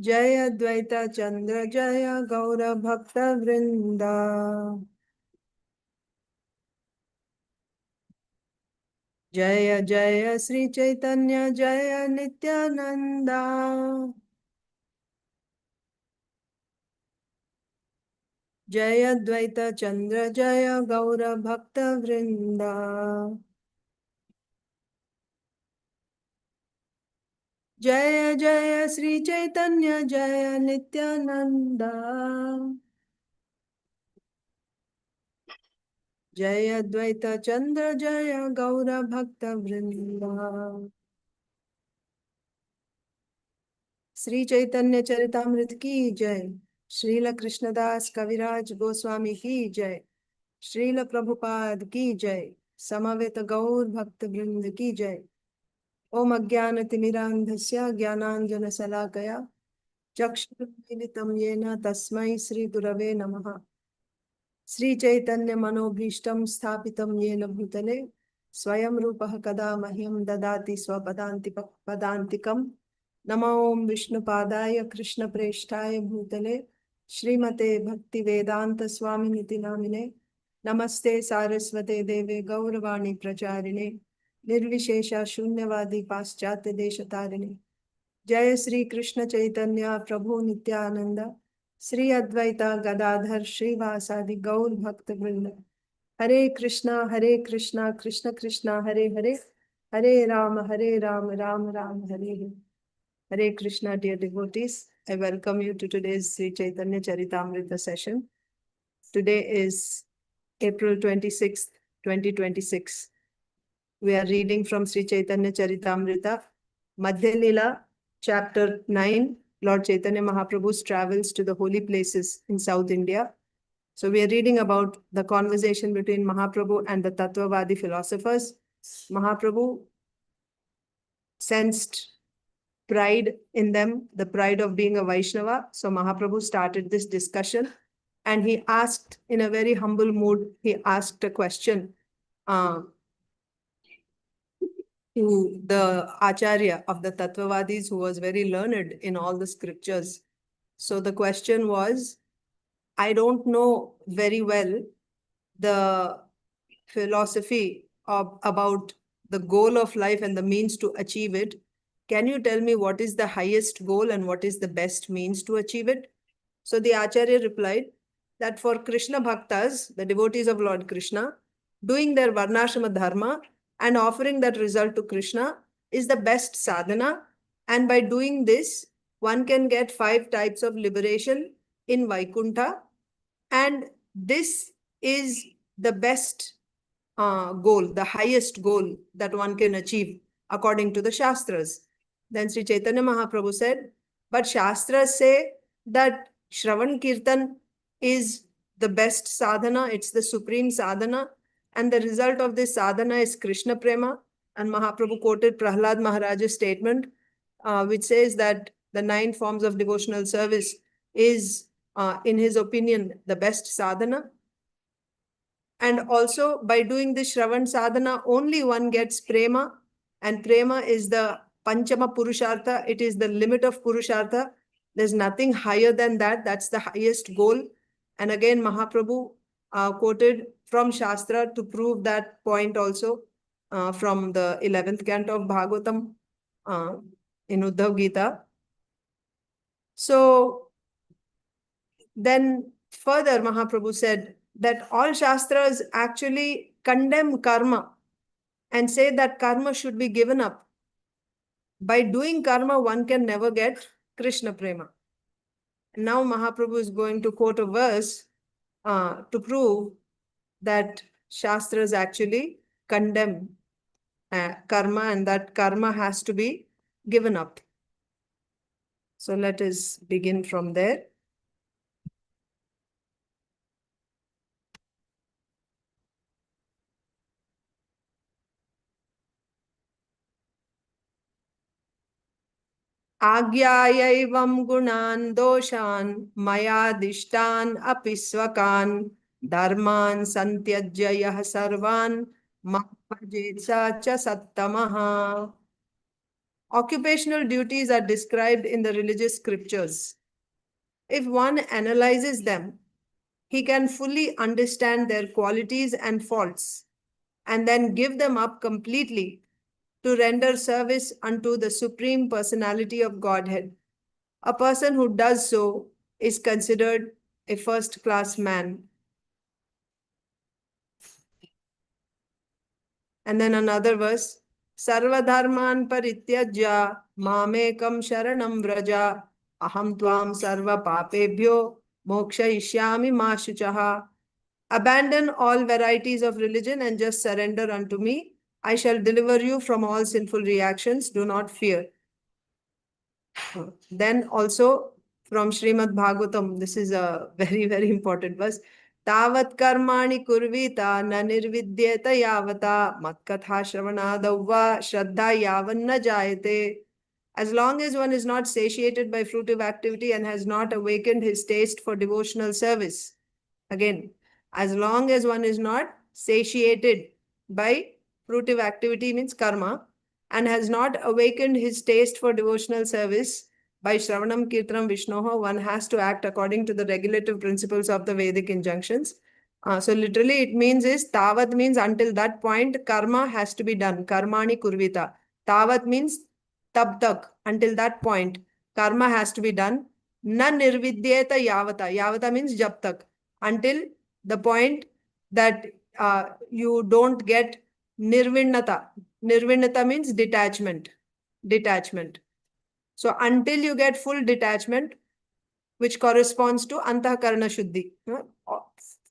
जय अद्वैत चंद्र जय गौर भक्त वृंदा। जय जय श्री चैतन्य जय नित्यानंदा। जय अद्वैत चंद्र जय गौर भक्त वृंदा। जय जय श्री चैतन्य जय नित्यानंदा। जय अद्वैत चंद्र जय गौर भक्त वृंदा। श्री चैतन्य चरितामृत की जय। श्रील कृष्णदास कविराज गोस्वामी की जय। श्रील प्रभुपाद की जय। समवेत गौर भक्त वृंद की जय। ओम अज्ञानतिमिरान्धस्य ज्ञानाञ्जनशलाकया चक्षुरुन्मीलितं येन तस्मै श्री गुरवे नमः। श्री चैतन्य मनोभीष्टं स्थापितं येन भूतले स्वयं रूपः कदा मह्यं ददाति स्वपदान्तिकं। नमो ओम विष्णुपादाय कृष्णप्रेष्ठाय भूतले श्रीमते भक्तिवेदांत स्वामिनिति नामिने। नमस्ते सारस्वते देवे गौरवाणी प्रचारिणे निर्विशेष शून्यवादी पाश्चात्य देशतारिणे। जय श्री कृष्ण चैतन्य प्रभु नित्यानंद श्री अद्वैता गदाधर श्रीवासादि गौर भक्त वृंद। हरे कृष्णा कृष्ण कृष्णा हरे हरे, हरे Ram Ram Ram Hare Hare. Hare Krishna, dear devotees. I welcome you to today's Sri Chaitanya Charitamrita session. Today is April 26th, 2026. We are reading from Sri Chaitanya Charitamrita, Madhya Lila, chapter 9, Lord Chaitanya Mahaprabhu's travels to the holy places in South India. So we are reading about the conversation between Mahaprabhu and the Tattvavadi philosophers. Mahaprabhu sensed pride in them, the pride of being a Vaishnava. So Mahaprabhu started this discussion and he asked in a very humble mood, he asked a question to the Acharya of the Tattvavadis, who was very learned in all the scriptures. So the question was, I don't know very well the philosophy about the goal of life and the means to achieve it. Can you tell me what is the highest goal and what is the best means to achieve it? So the Acharya replied that for Krishna Bhaktas, the devotees of Lord Krishna, doing their varnashrama dharma and offering that result to Krishna is the best sadhana. And by doing this, one can get 5 types of liberation in Vaikuntha. And this is the best goal, the highest goal that one can achieve according to the Shastras. Then Sri Chaitanya Mahaprabhu said, but Shastras say that Shravan Kirtan is the best sadhana, it's the supreme sadhana, and the result of this sadhana is Krishna Prema. And Mahaprabhu quoted Prahlad Maharaj's statement, which says that the 9 forms of devotional service is, in his opinion, the best sadhana. And also by doing this Shravan sadhana, only one gets prema, and prema is the Panchama Purushartha. It is the limit of Purushartha. There's nothing higher than that. That's the highest goal. And again, Mahaprabhu quoted from Shastra to prove that point also from the 11th canto of Bhagavatam in Uddhav Gita. So then further Mahaprabhu said that all Shastras actually condemn karma and say that karma should be given up. By doing karma, one can never get Krishna Prema. Now Mahaprabhu is going to quote a verse to prove that Shastras actually condemn karma and that karma has to be given up. So let us begin from there. ājñāyaivaṁ guṇān doṣān mayādiṣṭān api svakān dharmān santyajya yah sarvān bhajet sa ca sattamaḥ. Occupational duties are described in the religious scriptures. If one analyzes them, he can fully understand their qualities and faults, and then give them up completely to render service unto the Supreme Personality of Godhead. A person who does so is considered a first-class man. And then another verse, sarva-dharmān parityajya ekaṁ śaranaṁ vraja ahaṁ tvāṁ sarva-pāpebhyo mokṣayiṣyāmi ma śucaḥ. Abandon all varieties of religion and just surrender unto me. I shall deliver you from all sinful reactions. Do not fear. Then also from Srimad Bhagavatam, this is a very, very important verse. Tāvat karmāṇi kurvīta na nirvidyeta yāvata mat-kathā-śravaṇādau śraddhā yavan na jayate. As long as one is not satiated by fruitive activity and has not awakened his taste for devotional service. Again, as long as one is not satiated by fruitive activity means karma and has not awakened his taste for devotional service by Shravanam Kirtanam Vishnoho, one has to act according to the regulative principles of the Vedic injunctions. So literally it means is tāvat means until that point karma has to be done. Karmāṇi kurvīta. Tāvat means tab tak. Until that point karma has to be done. Na nirvidyeta yavata. Yavata means jab tak. Until the point that you don't get nirvidyeta. Nirvidyeta means detachment. Detachment. So until you get full detachment, which corresponds to antakarana shuddhi,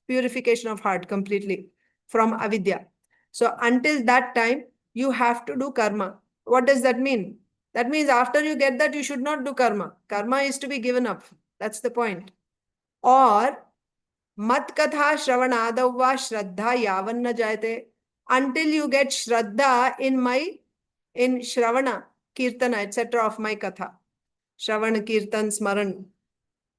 purification of heart completely from avidya. So until that time, you have to do karma. What does that mean? That means after you get that, you should not do karma. Karma is to be given up. That's the point. Or mat-kathā-śravaṇādau śraddhā yavan na jayate. Until you get shraddha in Shravana, Kirtana, etc. of my katha. Shravana, Kirtan, Smaran,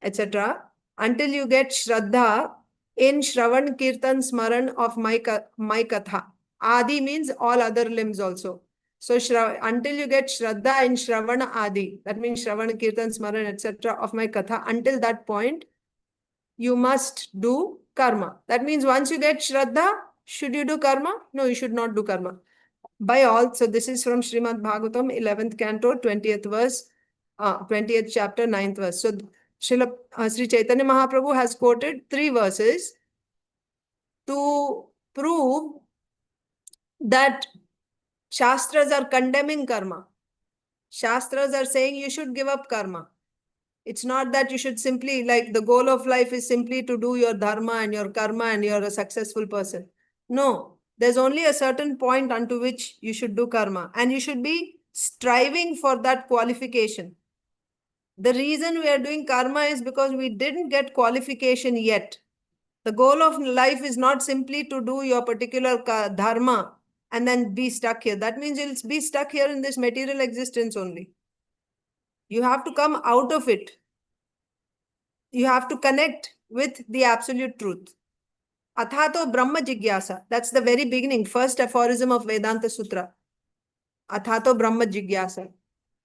etc. Until you get shraddha in Shravan, Kirtan, Smaran of my katha. Adi means all other limbs also. So until you get shraddha in Shravana Adi, that means Shravana, Kirtan, Smaran, etc. of my katha, until that point, you must do karma. That means once you get shraddha, should you do karma? No, you should not do karma. By all, so this is from Srimad Bhagavatam, 11th canto, 20th verse, 20th chapter, 9th verse. So Sri Caitanya Mahāprabhu has quoted 3 verses to prove that Shastras are condemning karma. Shastras are saying you should give up karma. It's not that you should simply, like the goal of life is simply to do your dharma and your karma and you're a successful person. No, there's only a certain point unto which you should do karma and you should be striving for that qualification. The reason we are doing karma is because we didn't get qualification yet. The goal of life is not simply to do your particular dharma and then be stuck here. That means you'll be stuck here in this material existence only. You have to come out of it. You have to connect with the absolute truth. Athato Brahma Jigyasa. That's the very beginning, first aphorism of Vedanta Sutra. Athato Brahma Jigyasa.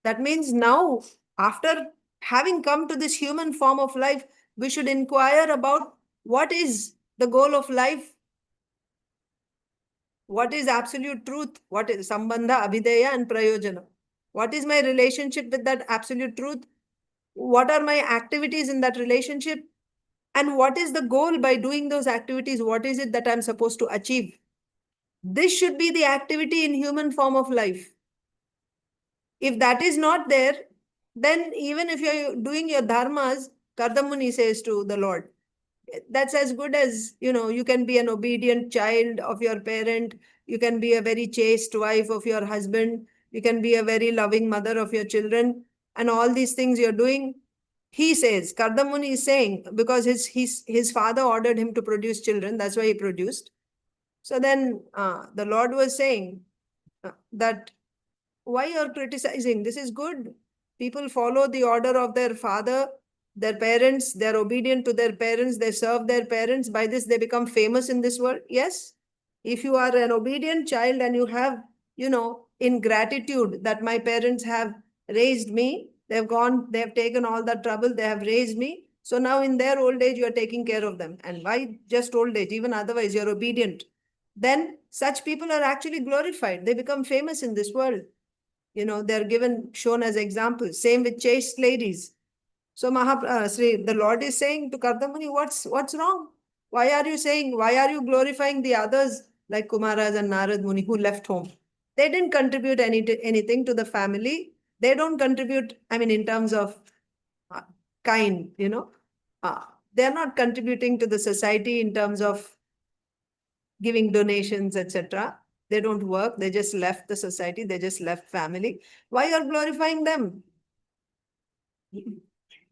That means now, after having come to this human form of life, we should inquire about what is the goal of life. What is absolute truth? What is Sambandha, Abhideya and Prayojana? What is my relationship with that absolute truth? What are my activities in that relationship? And what is the goal by doing those activities? What is it that I'm supposed to achieve? This should be the activity in human form of life. If that is not there, then even if you're doing your dharmas, Kardamuni says to the Lord, that's as good as, you can be an obedient child of your parent. You can be a very chaste wife of your husband. You can be a very loving mother of your children. And all these things you're doing, he says, Kardamuni is saying, because his father ordered him to produce children. That's why he produced. So then the Lord was saying that, why you're criticizing? This is good. People follow the order of their father, their parents, they're obedient to their parents, they serve their parents. By this, they become famous in this world. Yes. If you are an obedient child and you have, in gratitude that my parents have raised me. They've gone, they have taken all that trouble, they have raised me. So now in their old age, you are taking care of them. And why just old age? Even otherwise, you're obedient. Then such people are actually glorified. They become famous in this world. They're shown as examples. Same with chaste ladies. So the Lord is saying to Kardamuni, what's wrong? Why are you glorifying the others like Kumaras and Narad Muni who left home? They didn't contribute anything to the family. They don't contribute, in terms of kind, they're not contributing to the society in terms of giving donations, etc. They don't work. They just left the society. They just left family. Why are glorifying them?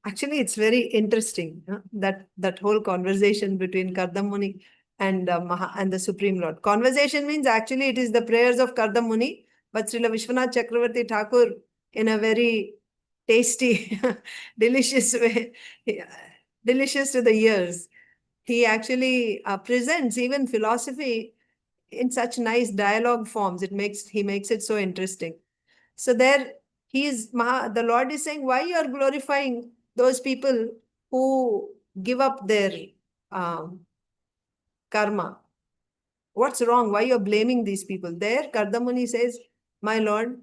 Actually, it's very interesting, that whole conversation between Kardamuni and the Supreme Lord. Conversation means actually it is the prayers of Kardamuni, but Srila Vishwanath Chakravarti Thakur, in a very tasty, delicious way, delicious to the ears, he actually presents even philosophy in such nice dialogue forms. He makes it so interesting. So there, the Lord is saying, why you are glorifying those people who give up their karma? What's wrong? Why you're blaming these people? There, Kardamuni says, my Lord,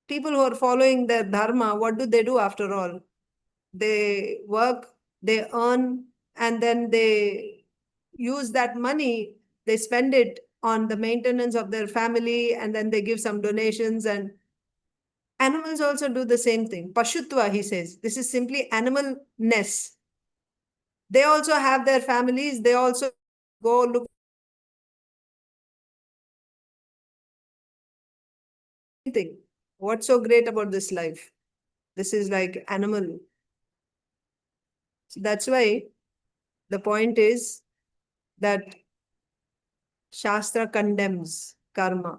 people who are following their dharma, what do they do after all? They work, they earn, and then they use that money, they spend it on the maintenance of their family, and then they give some donations. And animals also do the same thing. Pashutva, he says. This is simply animalness. They also have their families. They also go look. Thing. What's so great about this life? This is like animal. So that's why the point is that Shastra condemns karma.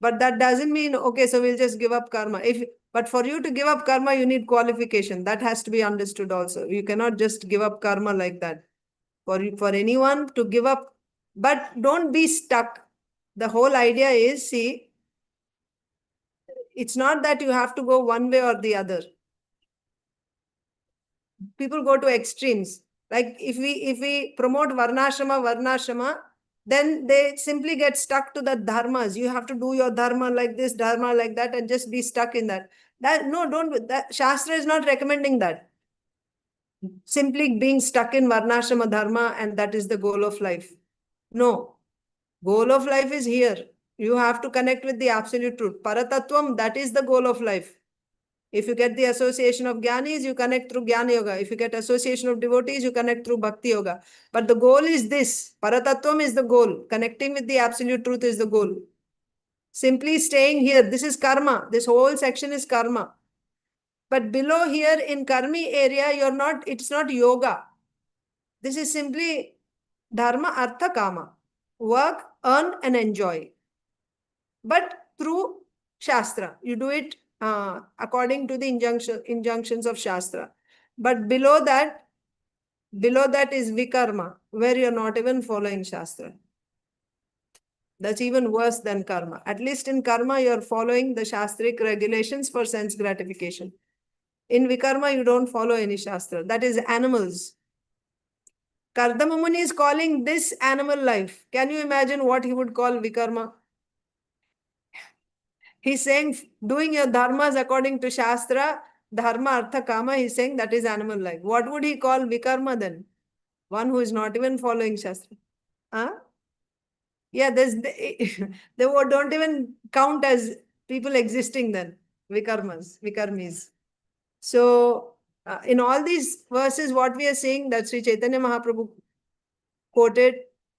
But that doesn't mean, okay, so we'll just give up karma. But for you to give up karma, you need qualification. That has to be understood also. You cannot just give up karma like that. For anyone to give up, but don't be stuck. The whole idea is, see, it's not that you have to go one way or the other. People go to extremes. Like if we promote varnashrama, then they simply get stuck to the dharmas. You have to do your dharma like this, dharma like that, and just be stuck in that. That Shastra is not recommending that. Simply being stuck in varnashrama dharma, and that is the goal of life. No. Goal of life is here. You have to connect with the absolute truth. Paratattvam, that is the goal of life. If you get the association of jnanis, you connect through jnana yoga. If you get association of devotees, you connect through bhakti yoga. But the goal is this. Paratattvam is the goal. Connecting with the absolute truth is the goal. Simply staying here. This is karma. This whole section is karma. But below here in karmi area, it's not yoga. This is simply dharma, artha, kama. Work, earn, and enjoy. But through Shastra. You do it according to the injunctions of Shastra. But below that is vikarma, where you're not even following Shastra. That's even worse than karma. At least in karma, you're following the Shastric regulations for sense gratification. In vikarma, you don't follow any Shastra. That is animals. Kardama Muni is calling this animal life. Can you imagine what he would call vikarma? He's saying doing your dharmas according to Shastra, dharma, artha, kama, he's saying that is animal life. What would he call vikarma then? One who is not even following Shastra. Huh? Yeah, they don't even count as people existing then. Vikarmis. So, in all these verses, what we are saying that Sri Caitanya Mahāprabhu quoted,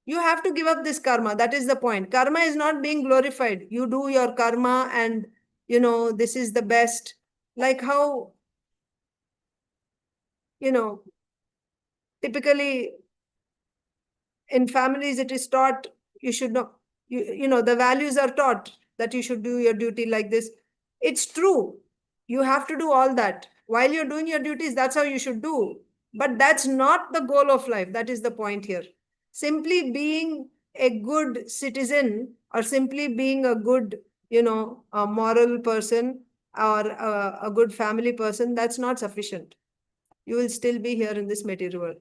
you have to give up this karma. That is the point. Karma is not being glorified. You do your karma and, this is the best. Like how, typically in families it is taught, you should know, the values are taught that you should do your duty like this. It's true. You have to do all that. While you're doing your duties, that's how you should do. But that's not the goal of life. That is the point here. Simply being a good citizen or simply being a good, a moral person or a good family person, that's not sufficient. You will still be here in this material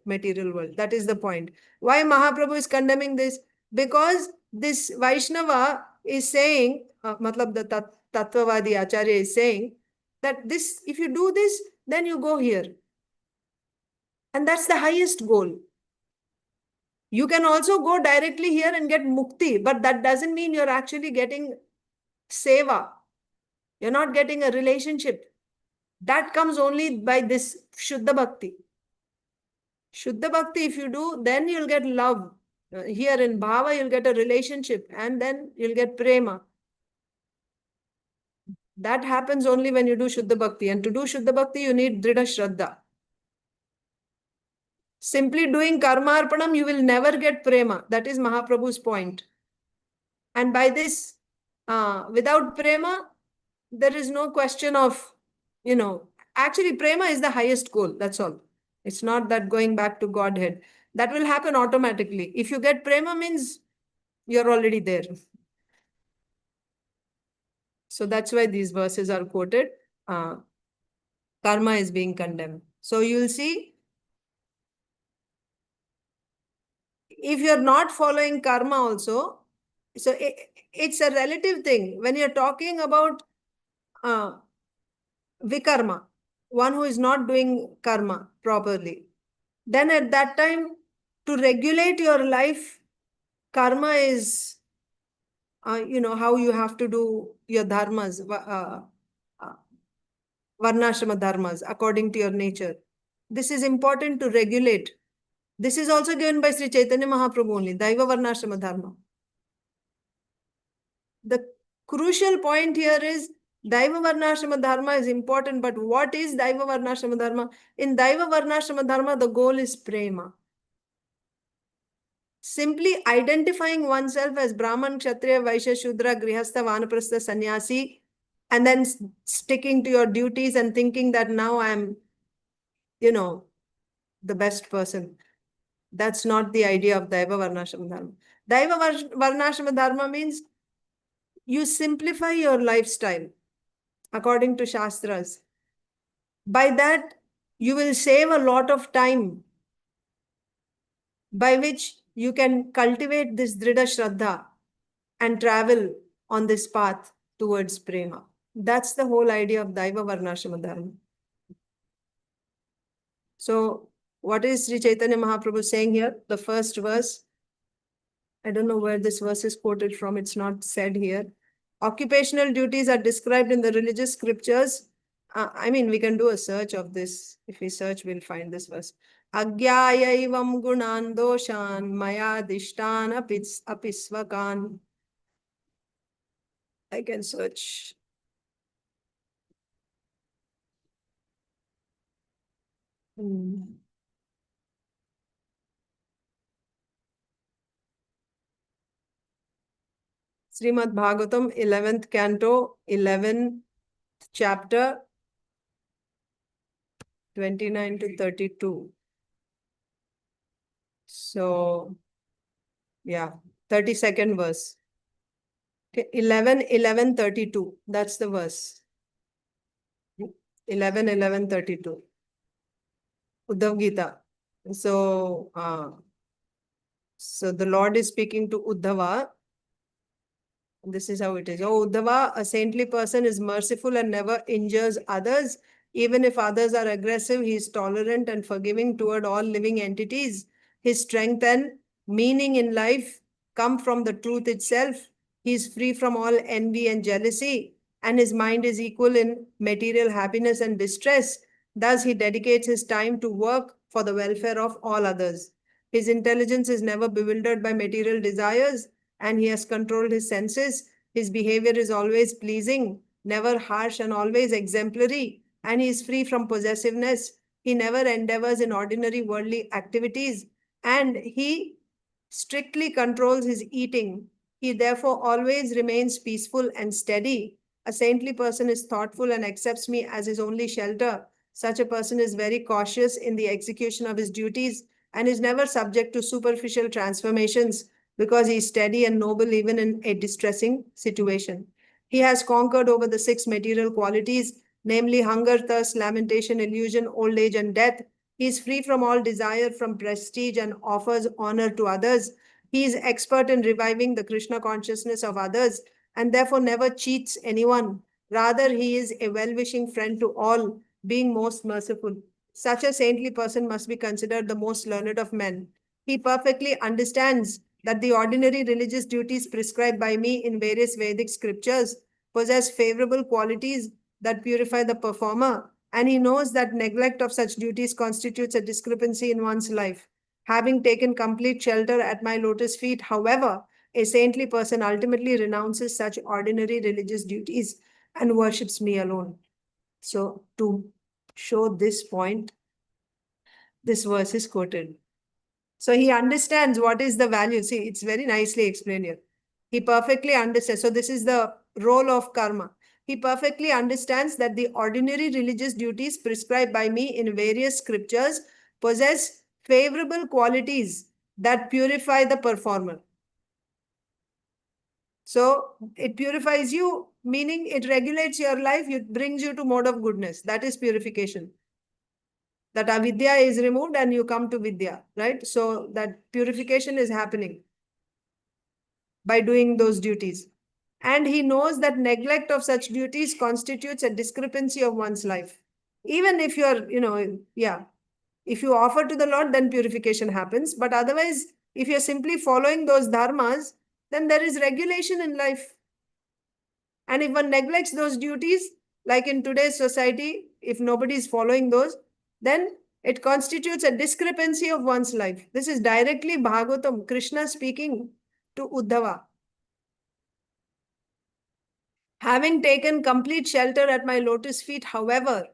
world. That is the point. Why Mahaprabhu is condemning this? Because this Vaishnava is saying, matlab the Tattvavadi Acharya is saying that this, if you do this, then you go here. And that's the highest goal. You can also go directly here and get mukti, but that doesn't mean you're actually getting seva. You're not getting a relationship. That comes only by this Shuddha Bhakti. Shuddha Bhakti, if you do, then you'll get love. Here in Bhava, you'll get a relationship, and then you'll get prema. That happens only when you do Shuddha Bhakti. And to do Shuddha Bhakti, you need Dridha Shraddha. Simply doing karma arpanam, you will never get prema. That is Mahaprabhu's point. And by this, without prema, there is no question of, actually prema is the highest goal. That's all. It's not that going back to Godhead. That will happen automatically. If you get prema, means you're already there. So that's why these verses are quoted. Karma is being condemned. So you'll see, if you're not following karma also, so it's a relative thing. When you're talking about vikarma, one who is not doing karma properly, then at that time, to regulate your life, karma is, how you have to do your dharmas, varnashrama dharmas, according to your nature. This is important to regulate. This is also given by Sri Caitanya Mahaprabhu only, Daiva Varnashrama Dharma. The crucial point here is Daiva Varnashrama Dharma is important, but what is Daiva Varnashrama Dharma? In Daiva Varnashrama Dharma, the goal is prema. Simply identifying oneself as Brahman, Kshatriya, Vaishya, Shudra, Grihastha, Vanaprastha, Sannyasi, and then sticking to your duties and thinking that now I'm, the best person. That's not the idea of Daiva Varnashrama Dharma. Daiva Varnashrama Dharma means you simplify your lifestyle according to Shastras. By that, you will save a lot of time, by which you can cultivate this Dridha Shraddha and travel on this path towards prema. That's the whole idea of Daiva Varnashrama Dharma. So, what is Sri Caitanya Mahaprabhu saying here? The first verse, I don't know where this verse is quoted from, it's not said here. Occupational duties are described in the religious scriptures. We can do a search of this. If we search, we'll find this verse. ājñāyaivaṁ guṇān doṣān mayādiṣṭān api svakān. I can search. Srimad Bhagavatam, 11th canto, 11th chapter, 29 to 32. So, yeah, 32nd verse. Okay, 11:32. That's the verse. 11:32. Uddhav Gita. So, the Lord is speaking to Uddhava. This is how it is. Oh, Uddhava, a saintly person is merciful and never injures others. Even if others are aggressive, he is tolerant and forgiving toward all living entities. His strength and meaning in life come from the truth itself. He is free from all envy and jealousy, and his mind is equal in material happiness and distress. Thus, he dedicates his time to work for the welfare of all others. His intelligence is never bewildered by material desires, and he has controlled his senses. His behavior is always pleasing, never harsh, and always exemplary, and he is free from possessiveness. He never endeavors in ordinary worldly activities, and he strictly controls his eating. He therefore always remains peaceful and steady. A saintly person is thoughtful and accepts me as his only shelter. Such a person is very cautious in the execution of his duties and is never subject to superficial transformations. because he is steady and noble even in a distressing situation. He has conquered over the 6 material qualities, namely hunger, thirst, lamentation, illusion, old age, and death. He is free from all desire from prestige and offers honor to others. He is expert in reviving the Krishna consciousness of others and therefore never cheats anyone. Rather, he is a well-wishing friend to all, being most merciful. Such a saintly person must be considered the most learned of men. He perfectly understands that the ordinary religious duties prescribed by me in various Vedic scriptures possess favorable qualities that purify the performer, and he knows that neglect of such duties constitutes a discrepancy in one's life. Having taken complete shelter at my lotus feet, however, a saintly person ultimately renounces such ordinary religious duties and worships me alone. So, to show this point, this verse is quoted. So he understands what is the value. See, it's very nicely explained here. He perfectly understands. So this is the role of karma. He perfectly understands that the ordinary religious duties prescribed by me in various scriptures possess favorable qualities that purify the performer. So it purifies you, meaning it regulates your life, it brings you to mode of goodness. That is purification. That avidya is removed and you come to vidya, right? So that purification is happening by doing those duties. And he knows that neglect of such duties constitutes a discrepancy of one's life. Even if you're, if you offer to the Lord, then purification happens. But otherwise, if you're simply following those dharmas, then there is regulation in life. And if one neglects those duties, like in today's society, if nobody is following those, then it constitutes a discrepancy of one's life. This is directly Bhagavatam, Krishna speaking to Uddhava. Having taken complete shelter at my lotus feet, however,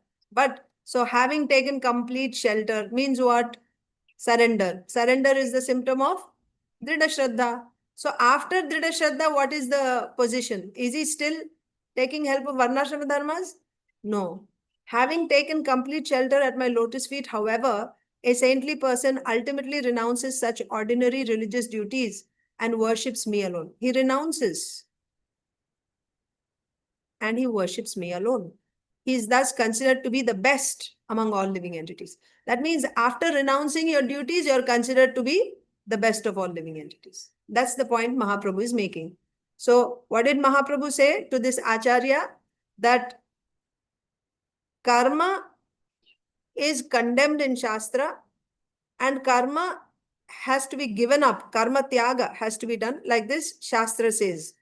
so having taken complete shelter means what? Surrender. Surrender is the symptom of Dridha Shraddha. So after Dridha Shraddha, what is the position? Is he still taking help of Varnashrama Dharmas? No. Having taken complete shelter at my lotus feet, however, a saintly person ultimately renounces such ordinary religious duties and worships me alone. He renounces and he worships me alone. He is thus considered to be the best among all living entities. That means after renouncing your duties, you are considered to be the best of all living entities. That's the point Mahāprabhu is making. So what did Mahāprabhu say to this Acharya? That karma is condemned in Shastra and karma has to be given up. Karma tyaga has to be done like this Shastra says.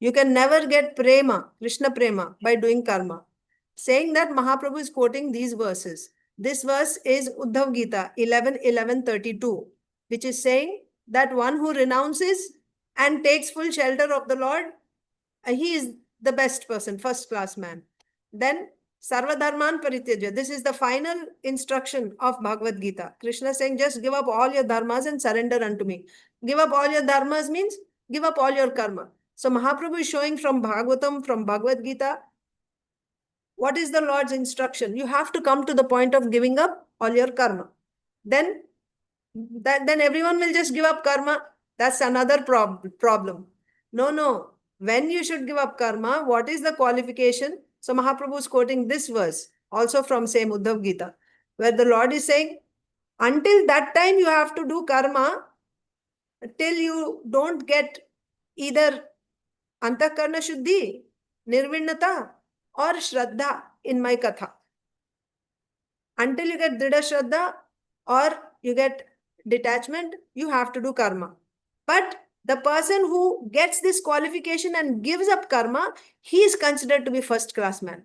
You can never get prema, Krishna prema, by doing karma. Saying that, Mahāprabhu is quoting these verses. This verse is Uddhav Gita 11:11:32, which is saying that one who renounces and takes full shelter of the Lord, he is the best person, first class man. Then sarva-dharmān parityajya. This is the final instruction of Bhagavad Gita. Krishna saying, just give up all your dharmas and surrender unto me. Give up all your dharmas means give up all your karma. So Mahāprabhu is showing from Bhagavatam, from Bhagavad Gita, what is the Lord's instruction? You have to come to the point of giving up all your karma. Then everyone will just give up karma. That's another problem. No. When you should give up karma, what is the qualification? So Mahāprabhu is quoting this verse, also from same Uddhav Gita, where the Lord is saying, until that time you have to do karma, till you don't get either antakarna shuddhi, nirvidyeta, or shraddha in my katha. Until you get dridha shraddha or you get detachment, you have to do karma. But the person who gets this qualification and gives up karma, he is considered to be first class man.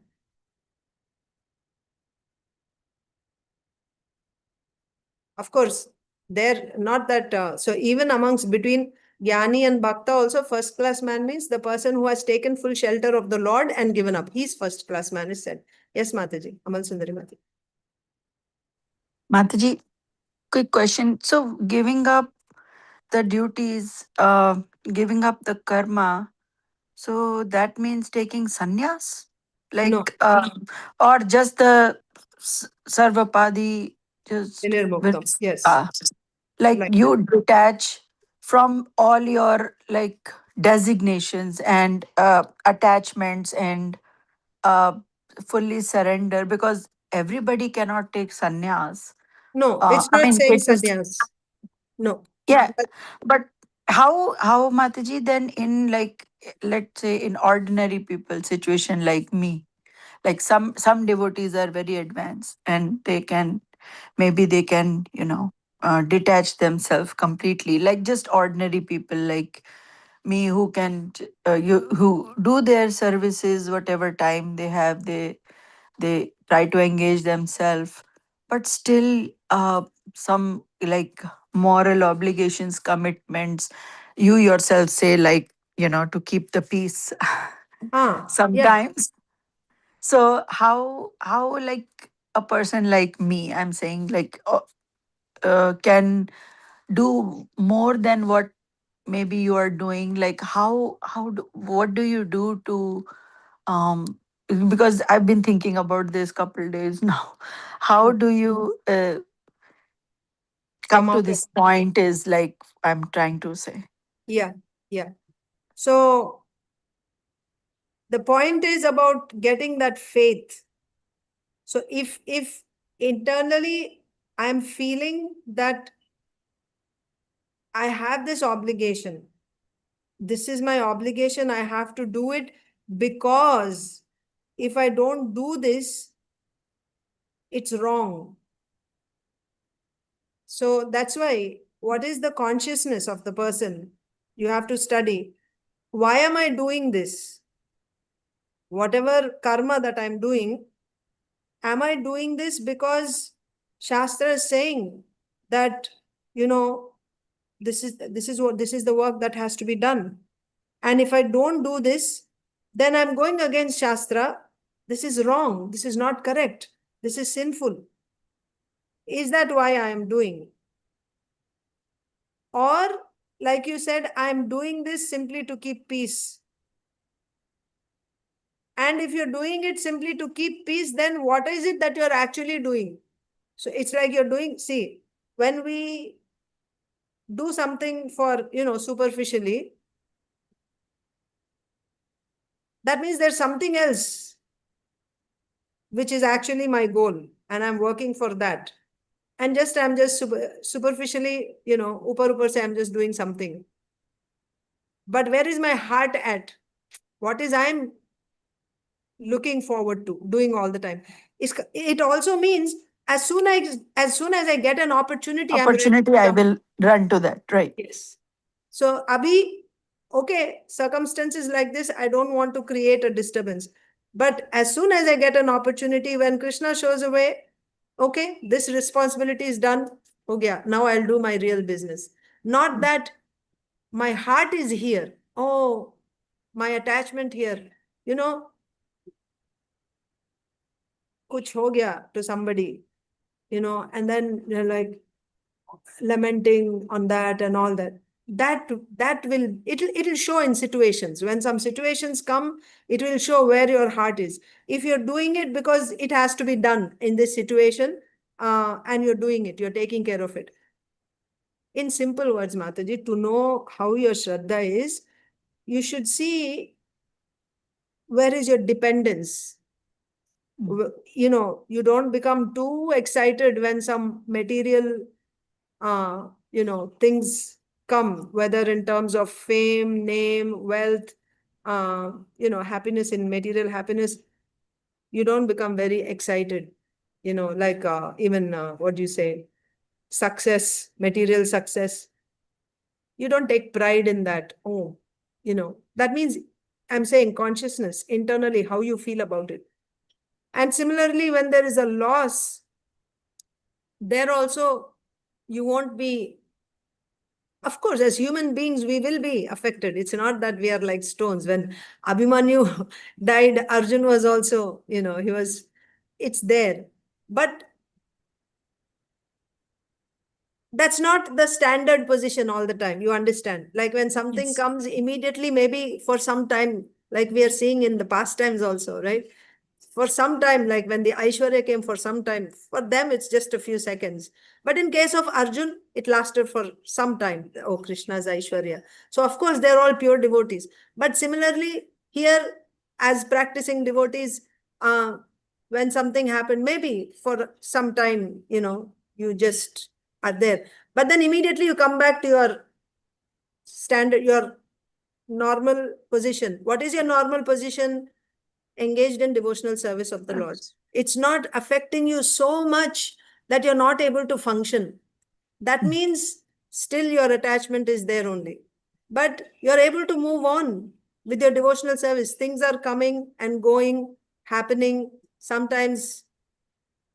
Of course, they're not that. So even amongst between Jnani and Bhakta also, first class man means the person who has taken full shelter of the Lord and given up. He's first class man is said. Yes, Mataji. Amal Sundari Mataji. Mataji, quick question. So giving up the duties, giving up the karma, so that means taking sannyas? Like, No. Or just the sarva-pādi, just Nirmuktam. Yes. like you detach from all your like designations and attachments and uh, fully surrender, because everybody cannot take sannyas. No, it's I not mean, saying it is, sannyas. No. yeah, But but how Mataji, then in like, let's say in ordinary people situation like me, like some devotees are very advanced and they can, maybe they can, detach themselves completely, like just ordinary people like me who can who do their services whatever time they have, they try to engage themselves, but still some like moral obligations, commitments, you yourself say, like, to keep the peace yeah. sometimes. So how like a person like me, I'm saying, like can do more than what maybe you are doing, like what do you do to um because I've been thinking about this couple days now. How do you Come come to out of, this point is like I'm trying to say. yeah, yeah. So the point is about getting that faith. So if internally I'm feeling that I have this obligation, this is my obligation, I have to do it, because if I don't do this, it's wrong. So that's why, what is the consciousness of the person? You have to study. Why am I doing this? Whatever karma that I'm doing, am I doing this because Shastra is saying that, you know, this is the work that has to be done. And if I don't do this, then I'm going against Shastra. This is wrong. This is not correct. This is sinful. Is that why I am doing? Or, like you said, I'm doing this simply to keep peace. And if you're doing it simply to keep peace, then what is it that you're actually doing? So it's like you're doing, see, when we do something for, superficially, that means there's something else which is actually my goal, and I'm working for that. And I'm just superficially, upar say I'm just doing something. But where is my heart at? What is I'm looking forward to doing all the time? It also means as soon as I get an opportunity, I'm ready Opportunity, to I jump. will run to that, right? Yes. So, Abhi, okay, circumstances like this, I don't want to create a disturbance. But as soon as I get an opportunity, when Krishna shows a way, okay, this responsibility is done. Okay, now I'll do my real business. Not that my heart is here. Oh, my attachment here. You know, kuch ho gaya to somebody, and then they're like, lamenting on that and all that. That will, it'll show in situations. When some situations come, it will show where your heart is. If you're doing it because it has to be done in this situation, and you're doing it, you're taking care of it. In simple words, Mataji, to know how your Shraddha is, you should see where is your dependence. You don't become too excited when some material things come, whether in terms of fame, name, wealth, happiness, in material happiness. You don't become very excited, like even what do you say, success, material success. You don't take pride in that. Oh, that means, I'm saying consciousness, internally, how you feel about it. And similarly, when there is a loss, there also, you won't be. Of course, as human beings, we will be affected. It's not that we are like stones. When Abhimanyu died, Arjun was also, it's there. But that's not the standard position all the time. You understand? Like when something Yes. comes immediately, maybe for some time, like we are seeing in the past times also, right? for some time, like when the Aishwarya came for some time, for them it's just a few seconds. But in case of Arjun, it lasted for some time. Oh, Krishna's Aishwarya. So of course, they're all pure devotees. But similarly, here, as practicing devotees, when something happened, maybe for some time, you just are there. But then immediately you come back to your standard, your normal position. What is your normal position? Engaged in devotional service of the Lord. It's not affecting you so much that you're not able to function. That means still your attachment is there only. But you're able to move on with your devotional service. Things are coming and going, happening. Sometimes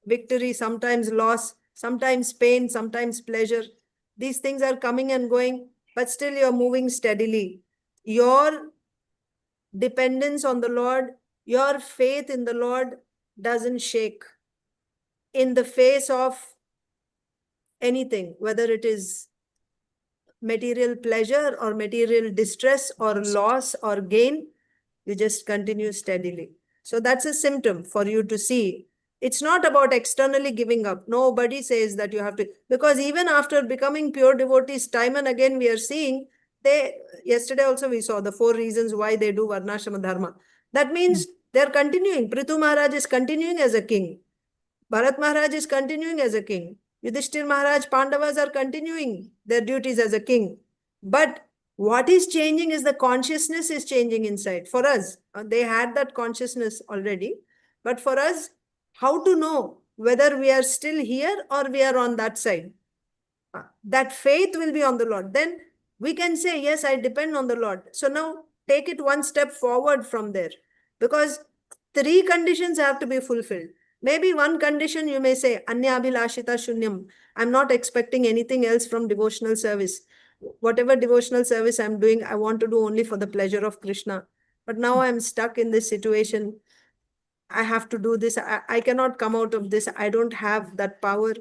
victory, sometimes loss, sometimes pain, sometimes pleasure. These things are coming and going, but still you're moving steadily. Your dependence on the Lord, your faith in the Lord doesn't shake in the face of anything, whether it is material pleasure or material distress or loss or gain. You just continue steadily. So that's a symptom for you to see. It's not about externally giving up. Nobody says that you have to, because even after becoming pure devotees, time and again we are seeing, yesterday also we saw the 4 reasons why they do varnashrama dharma. That means they're continuing. Prithu Maharaj is continuing as a king. Bharat Maharaj is continuing as a king. Yudhishthir Maharaj, Pandavas are continuing their duties as a king. But what is changing is the consciousness is changing inside. For us, they had that consciousness already. But for us, how to know whether we are still here or we are on that side? That faith will be on the Lord. Then we can say, yes, I depend on the Lord. So now take it one step forward from there. Because 3 conditions have to be fulfilled. Maybe one condition you may say, Anya abhilashita shunyam. I'm not expecting anything else from devotional service. Whatever devotional service I'm doing, I want to do only for the pleasure of Krishna. But now I'm stuck in this situation. I have to do this. I cannot come out of this. I don't have that power.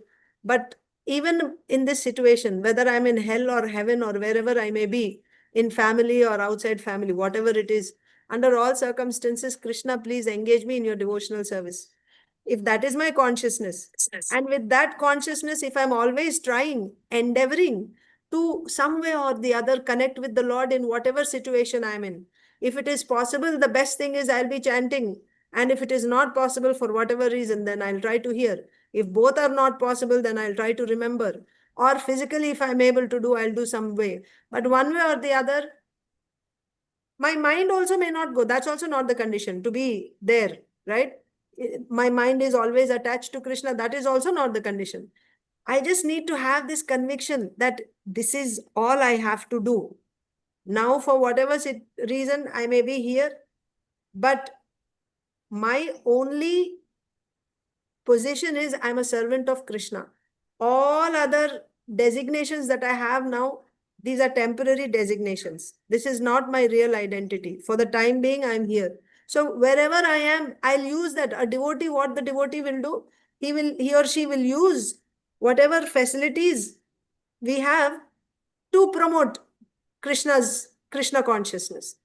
But even in this situation, whether I'm in hell or heaven or wherever I may be, in family or outside family, whatever it is, under all circumstances, Krishna, please engage me in your devotional service. If that is my consciousness, and with that consciousness, if I'm always trying, endeavoring to some way or the other connect with the Lord in whatever situation I'm in, if it is possible, the best thing is I'll be chanting. And if it is not possible for whatever reason, then I'll try to hear. If both are not possible, then I'll try to remember. Or physically, if I'm able to do, I'll do some way. But one way or the other, my mind also may not go. That's also not the condition to be there, right? My mind is always attached to Krishna. That is also not the condition. I just need to have this conviction that this is all I have to do. Now, for whatever reason, I may be here, but my only position is I'm a servant of Krishna. All other designations that I have now, these are temporary designations. This is not my real identity. For the time being, I'm here. So wherever I am, I'll use that. A devotee, what the devotee will do, he or she will use whatever facilities we have to promote Krishna consciousness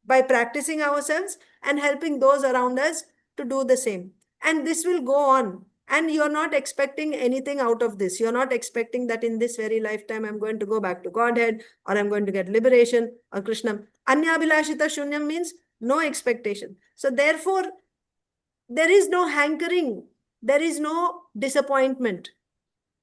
by practicing ourselves and helping those around us to do the same. And this will go on. And you're not expecting anything out of this. You're not expecting that in this very lifetime, I'm going to go back to Godhead, or I'm going to get liberation, or Krishna. Anya abhilashita shunyam means no expectation. So therefore, there is no hankering. There is no disappointment.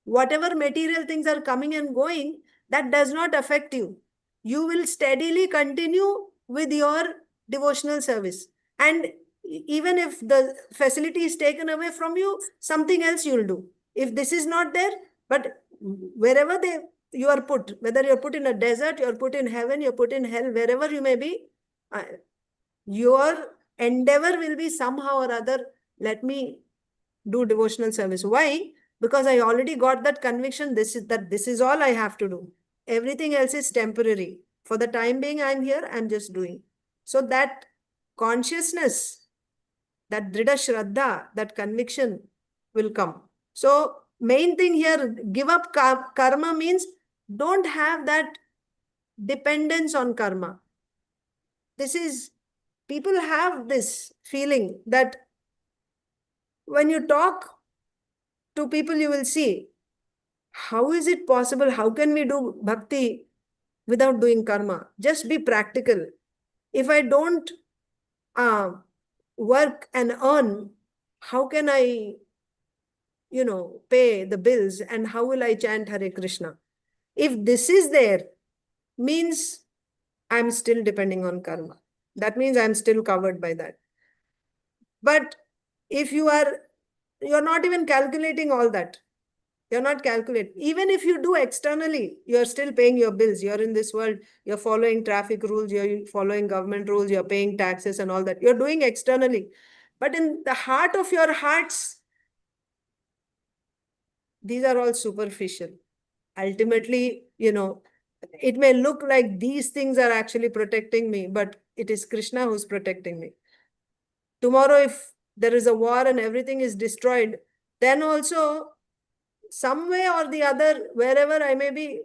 Whatever material things are coming and going, that does not affect you. You will steadily continue with your devotional service. And even if the facility is taken away from you, something else you'll do. If this is not there, but wherever you are put, whether you're put in a desert, you're put in heaven, you're put in hell, wherever you may be, your endeavor will be somehow or other, let me do devotional service. Why? Because I already got that conviction, this is all I have to do. Everything else is temporary. For the time being, I'm here, I'm just doing. So that consciousness, that dridha shraddha, that conviction will come. So main thing here, give up karma means don't have that dependence on karma. People have this feeling that when you talk to people, you will see, how is it possible? How can we do bhakti without doing karma? Just be practical. If I don't work and earn, how can I, pay the bills, and how will I chant Hare Krishna? If this is there, means I'm still depending on karma. That means I'm still covered by that. But if you're not even calculating all that. You're not calculating. Even if you do externally, you're still paying your bills. You're in this world, you're following traffic rules, you're following government rules, you're paying taxes and all that. You're doing externally. But in the heart of your hearts, these are all superficial. Ultimately, it may look like these things are actually protecting me, but it is Krishna who's protecting me. Tomorrow, if there is a war and everything is destroyed, then also, some way or the other, wherever I may be,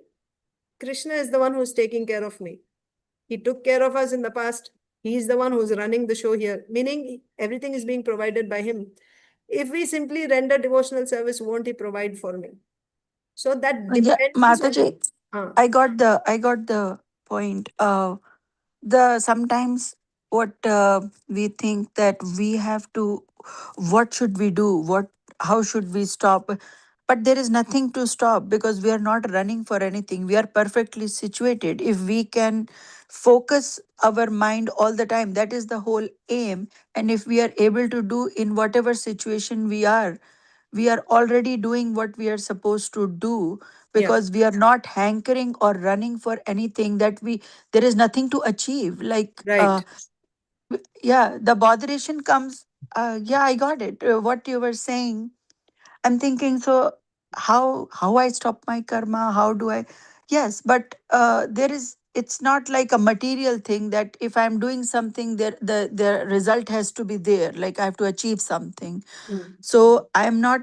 Krishna is the one who's taking care of me. He took care of us in the past. He is the one who's running the show here, meaning everything is being provided by him. If we simply render devotional service, won't he provide for me? So that Yeah, depends Mataji, on. I got the point. The sometimes what we think that we have to, what should we do, how should we stop, but there is nothing to stop because we are not running for anything. We are perfectly situated. If we can focus our mind all the time, that is the whole aim. And if we are able to do in whatever situation we are already doing what we are supposed to do, Yeah, because we are not hankering or running for anything that we, there is nothing to achieve. Like right. yeah, the botheration comes. Yeah, I got it, what you were saying. I'm thinking, so how I stop my karma, how do I, yes, but there is, it's not like a material thing that if I'm doing something, there the result has to be there, like I have to achieve something. Mm. So I'm not,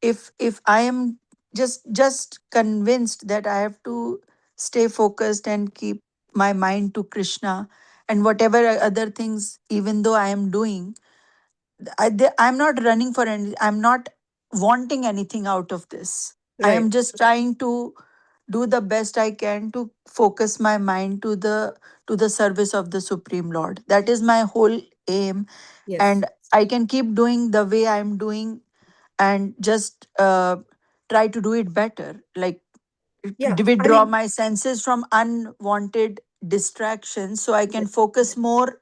if I am just convinced that I have to stay focused and keep my mind to Krishna, and whatever other things, even though I am doing, I'm not running for any, I'm not wanting anything out of this. I Right. am just trying to do the best I can to focus my mind to the service of the Supreme Lord. That is my whole aim. Yes. And I can keep doing the way I'm doing, and just try to do it better, like Yeah. I withdraw mean, my senses from unwanted distractions so I can yes. focus more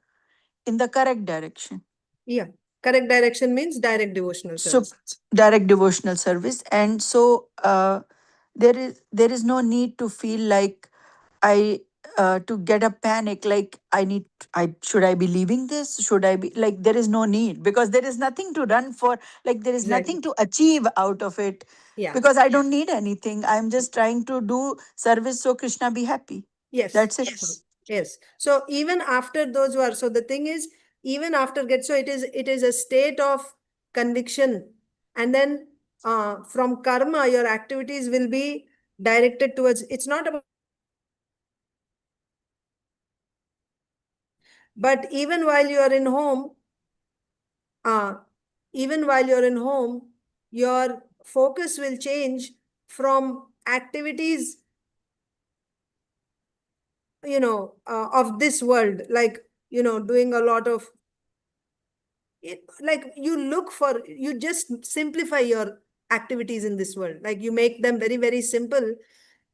in the correct direction. Yeah. Correct direction means direct devotional So service. direct devotional service. And so there is no need to feel like I to get a panic, like I should I be leaving this, should I be, like there is no need, because there is nothing to run for, like there is Exactly. nothing to achieve out of it, Yeah. because I don't need anything. I'm just trying to do service so Krishna be happy. Yes. That's it. Yes. So even after those who are, so the thing is, even after get, so it is a state of conviction. And then from karma, your activities will be directed towards, it's not about, but uh, even while you're in home, your focus will change from activities, of this world, like, doing a lot of like you just simplify your activities in this world, like you make them very, very simple,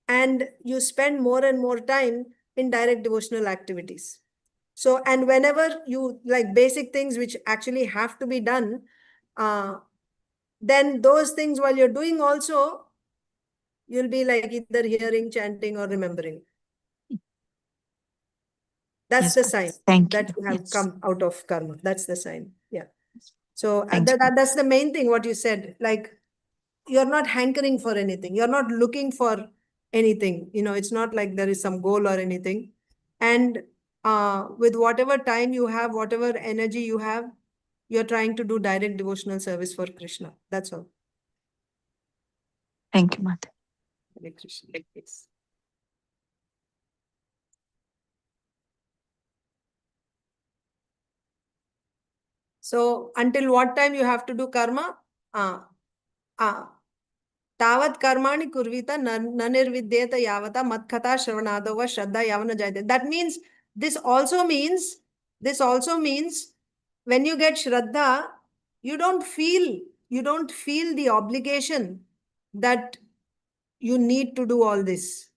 and you spend more and more time in direct devotional activities. So, and whenever you like basic things which actually have to be done, uh, then those things while you're doing also, you'll be like either hearing, chanting, or remembering. That's Yes, the ma'am. sign Thank you. that you have Yes. come out of karma. That's the sign. Yeah. So Thanks. that's the main thing, what you said. Like, you're not hankering for anything. You're not looking for anything. It's not like there is some goal or anything. And with whatever time you have, whatever energy you have, you're trying to do direct devotional service for Krishna. That's all. Thank you, Mother. Hare Krishna. Yes. So until what time you have to do karma? Tāvat karmāṇi kurvīta nirvidyeta yavata mat-kathā-śravaṇādau shraddha yavana jayate. That means, this also means when you get shraddha, you don't feel the obligation that you need to do all this.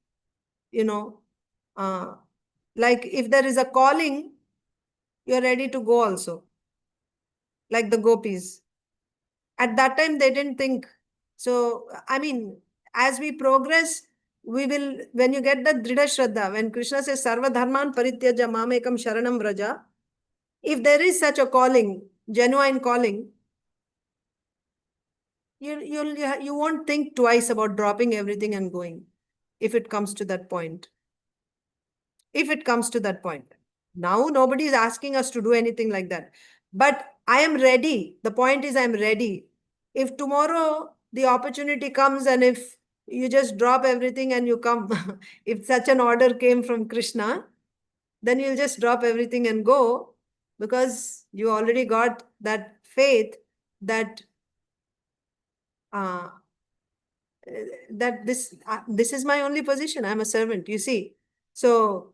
Like if there is a calling, you're ready to go also. Like the gopis. At that time, they didn't think. So, I mean, as we progress, we will, when you get the dridha shraddha, when Krishna says sarva-dharmān parityajya ekaṁ śaranaṁ vraja, if there is such a calling, genuine calling, you won't think twice about dropping everything and going, if it comes to that point. If it comes to that point. Now, nobody is asking us to do anything like that. But I am ready. The point is, I am ready. If tomorrow the opportunity comes and if you just drop everything and you come, if such an order came from Krishna, then you'll just drop everything and go, because you already got that faith that this is my only position. I'm a servant, you see. So,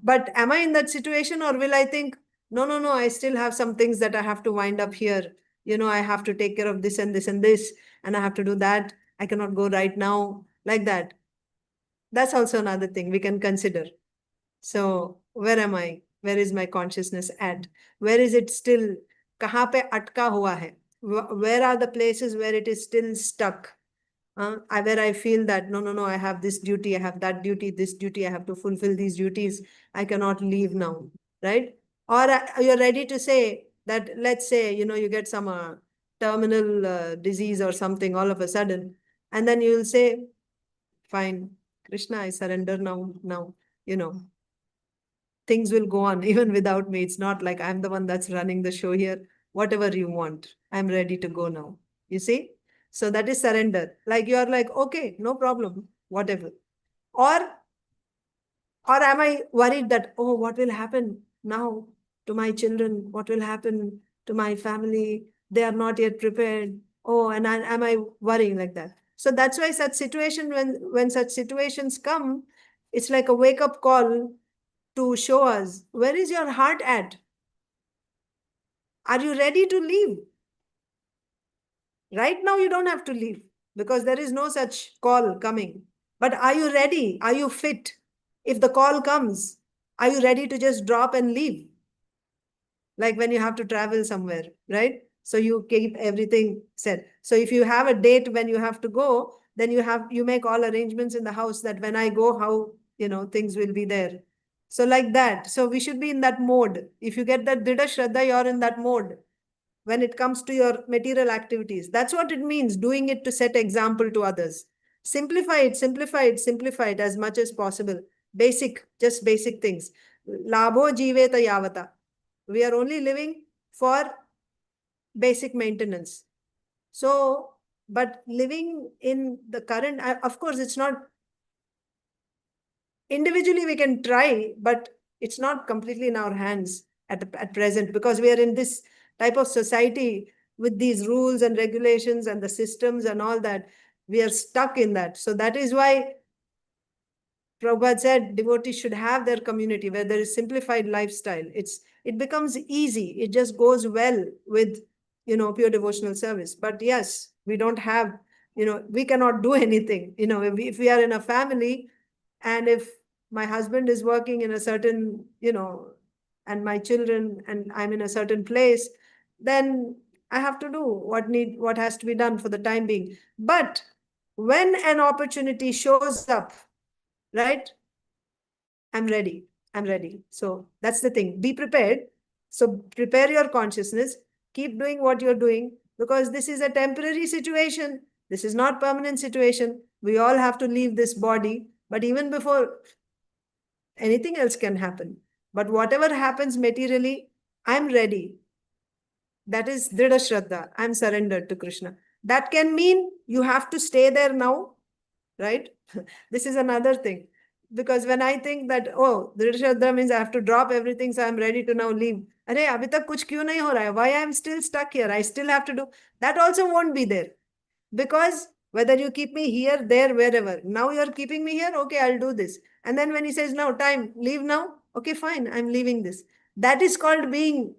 but am I in that situation, or will I think, no, I still have some things that I have to wind up here. I have to take care of this and this and this, and I have to do that. I cannot go right now, like that. That's also another thing we can consider. So where am I? Where is my consciousness at? Where is it still? Kahan pe atka hua hai? Where are the places where it is still stuck? Where I feel that, no, I have this duty, I have that duty, this duty, I have to fulfill these duties. I cannot leave now, right? Or you're ready to say that, let's say, you get some terminal disease or something all of a sudden, and then you'll say, fine, Krishna, I surrender now, things will go on even without me. It's not like I'm the one that's running the show here. Whatever you want, I'm ready to go now. You see? So that is surrender. Like you're like, okay, no problem, whatever. Or am I worried that, oh, what will happen now to my children? What will happen to my family? They are not yet prepared. Oh, and am I worrying like that? So that's why such situation, when such situations come, it's like a wake-up call to show us, where is your heart at? Are you ready to leave? Right now, you don't have to leave because there is no such call coming. But are you ready? Are you fit? If the call comes, are you ready to just drop and leave? Like when you have to travel somewhere, right? So you keep everything set. So if you have a date when you have to go, then you make all arrangements in the house that when I go, how, things will be there. So like that. So we should be in that mode. If you get that dridha shraddha, you're in that mode. When it comes to your material activities, that's what it means, doing it to set example to others. Simplify it as much as possible. Just basic things. Labho jiveta yavata. We are only living for basic maintenance. So, but living in the current, of course, it's not, individually we can try, but it's not completely in our hands at present, because we are in this type of society with these rules and regulations and the systems and all that. We are stuck in that. So that is why Prabhupada said devotees should have their community where there is simplified lifestyle. It becomes easy. It just goes well with, pure devotional service. But yes, we don't have, we cannot do anything. If we are in a family, and if my husband is working in a certain, and my children, and I'm in a certain place, then I have to do what has to be done for the time being. But when an opportunity shows up, right, I'm ready. So that's the thing. Be prepared. So prepare your consciousness. Keep doing what you're doing, because this is a temporary situation. This is not permanent situation. We all have to leave this body. But even before, anything else can happen. But whatever happens materially, I'm ready. That is dridha shraddha. I'm surrendered to Krishna. That can mean you have to stay there now, right? This is another thing. Because when I think that, oh, Dhrita Shraddha means I have to drop everything, so I'm ready to now leave. Arey, abhi tak kuch kyun nahi ho raha hai? Why I'm still stuck here? I still have to do. That also won't be there. Because whether you keep me here, there, wherever. Now you're keeping me here, okay, I'll do this. And then when he says, now, time, leave now. Okay, fine, I'm leaving this. That is called being.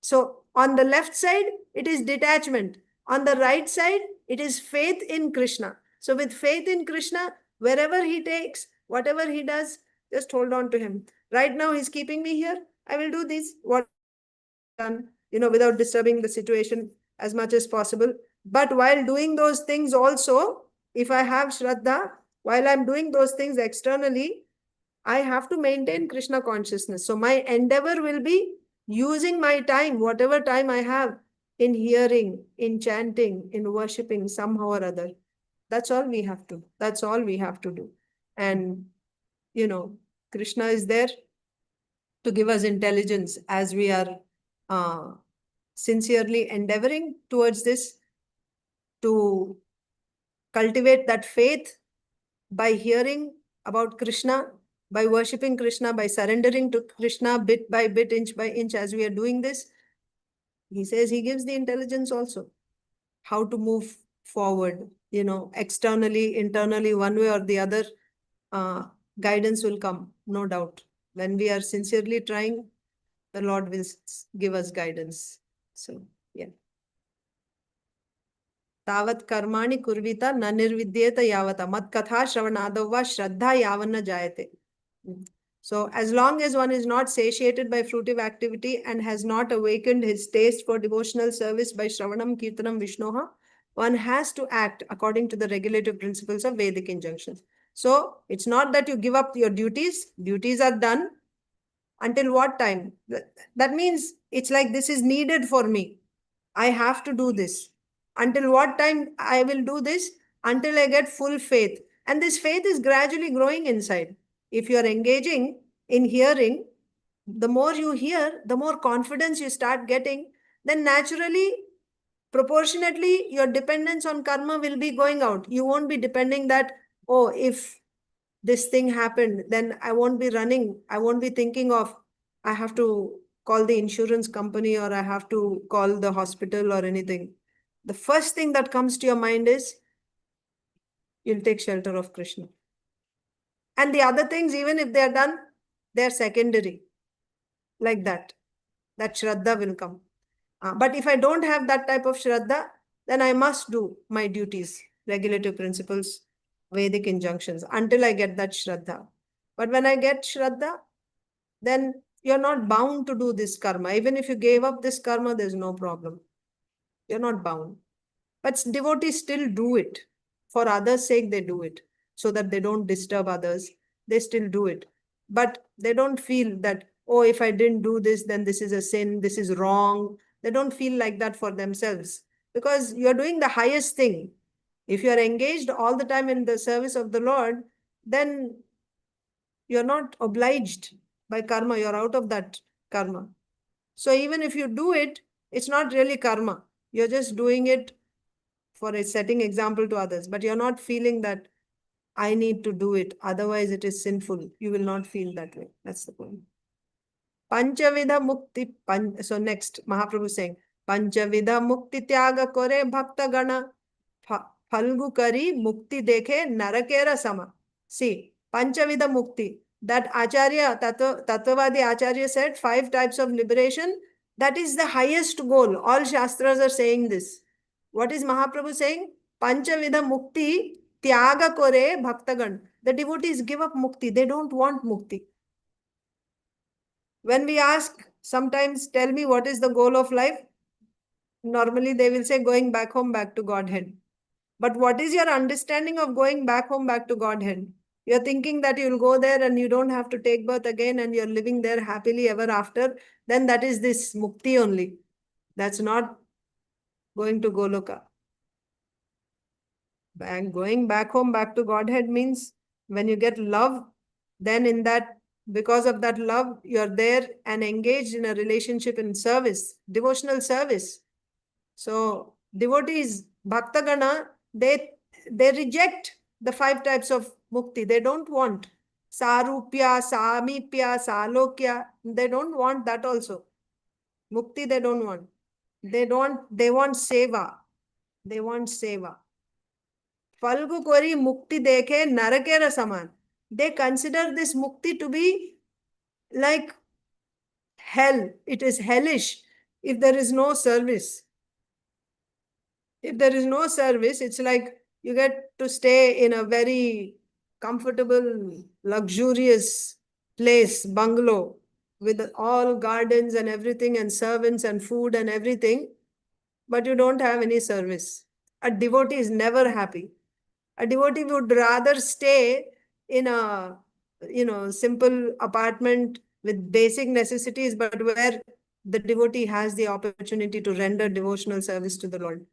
So on the left side, it is detachment. On the right side, it is faith in Krishna. So with faith in Krishna, wherever he takes, whatever he does, just hold on to him. Right now, he's keeping me here. I will do this, what done, without disturbing the situation as much as possible. But while doing those things also, if I have Shraddha, while I'm doing those things externally, I have to maintain Krishna consciousness. So my endeavor will be using my time, whatever time I have, in hearing, in chanting, in worshipping somehow or other. That's all we have to. That's all we have to do. And, Krishna is there to give us intelligence as we are sincerely endeavoring towards this, to cultivate that faith by hearing about Krishna, by worshipping Krishna, by surrendering to Krishna bit by bit, inch by inch, as we are doing this. He says he gives the intelligence also, how to move forward, externally, internally, one way or the other. Guidance will come, no doubt. When we are sincerely trying, the Lord will give us guidance. So, yeah. Tāvat karmāṇi kurvīta na nirvidyeta yavata mat-kathā-śravaṇādau va shraddha yavanna jayate. So as long as one is not satiated by fruitive activity and has not awakened his taste for devotional service by Shravanam, Kirtanam, Vishnoha, one has to act according to the regulative principles of Vedic injunctions. So it's not that you give up your duties. Duties are done. Until what time? That means it's like, this is needed for me. I have to do this. Until what time I will do this? Until I get full faith. And this faith is gradually growing inside. If you are engaging in hearing, the more you hear, the more confidence you start getting, then naturally, proportionately, your dependence on karma will be going out. You won't be depending that, oh, if this thing happened, then I won't be running. I won't be thinking of, I have to call the insurance company or I have to call the hospital or anything. The first thing that comes to your mind is, you'll take shelter of Krishna. And the other things, even if they are done, they are secondary. Like that. That Shraddha will come. But if I don't have that type of Shraddha, then I must do my duties, regulative principles, Vedic injunctions, until I get that Shraddha. But when I get Shraddha, then you're not bound to do this karma. Even if you gave up this karma, there's no problem. You're not bound. But devotees still do it. For others' sake, they do it. So that they don't disturb others. They still do it. But they don't feel that, oh, if I didn't do this, then this is a sin, this is wrong. They don't feel like that for themselves. Because you're doing the highest thing. If you're engaged all the time in the service of the Lord, then you're not obliged by karma. You're out of that karma. So even if you do it, it's not really karma. You're just doing it for a setting example to others. But you're not feeling that I need to do it. Otherwise, it is sinful. You will not feel that way. That's the point. Panchavidha mukti. So next, Mahāprabhu saying, Panchavidha mukti tyaga kore bhakta gana. Phalgu kari mukti dekhe narakera sama. See, Panchavidha mukti. That Acharya, Tattvavadi Acharya said, 5 types of liberation. That is the highest goal. All Shastras are saying this. What is Mahāprabhu saying? Panchavidha mukti tyaga kore bhaktagan. The devotees give up mukti. They don't want mukti. When we ask, sometimes tell me what is the goal of life? Normally they will say going back home, back to Godhead. But what is your understanding of going back home, back to Godhead? You're thinking that you'll go there and you don't have to take birth again and you're living there happily ever after. Then that is this mukti only. That's not going to Goloka. And going back home, back to Godhead means when you get love, then in that, because of that love, you're there and engaged in a relationship in service, devotional service. So devotees, Bhaktagana, they reject the 5 types of mukti. They don't want. sarupya, samipya, salokya. They don't want that also. Mukti they don't want. They want seva. They want seva. Falgu kori mukti dekhe narakera saman. They consider this mukti to be like hell. It is hellish if there is no service. If there is no service, it's like you get to stay in a very comfortable, luxurious place, bungalow, with all gardens and everything, and servants and food and everything, but you don't have any service. A devotee is never happy. A devotee would rather stay in a simple apartment with basic necessities, but where the devotee has the opportunity to render devotional service to the Lord.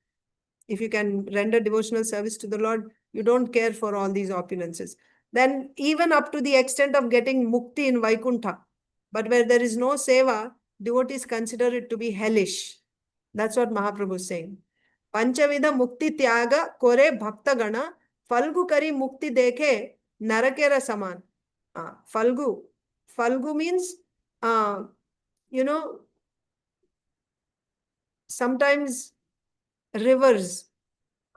If you can render devotional service to the Lord, you don't care for all these opulences. Then even up to the extent of getting mukti in Vaikuntha, but where there is no seva, devotees consider it to be hellish. That's what Mahāprabhu is saying. Panchavida mukti tyaga kore bhakta gana, falgu kari mukti dekhe narakera saman. Falgu. Falgu means, sometimes rivers.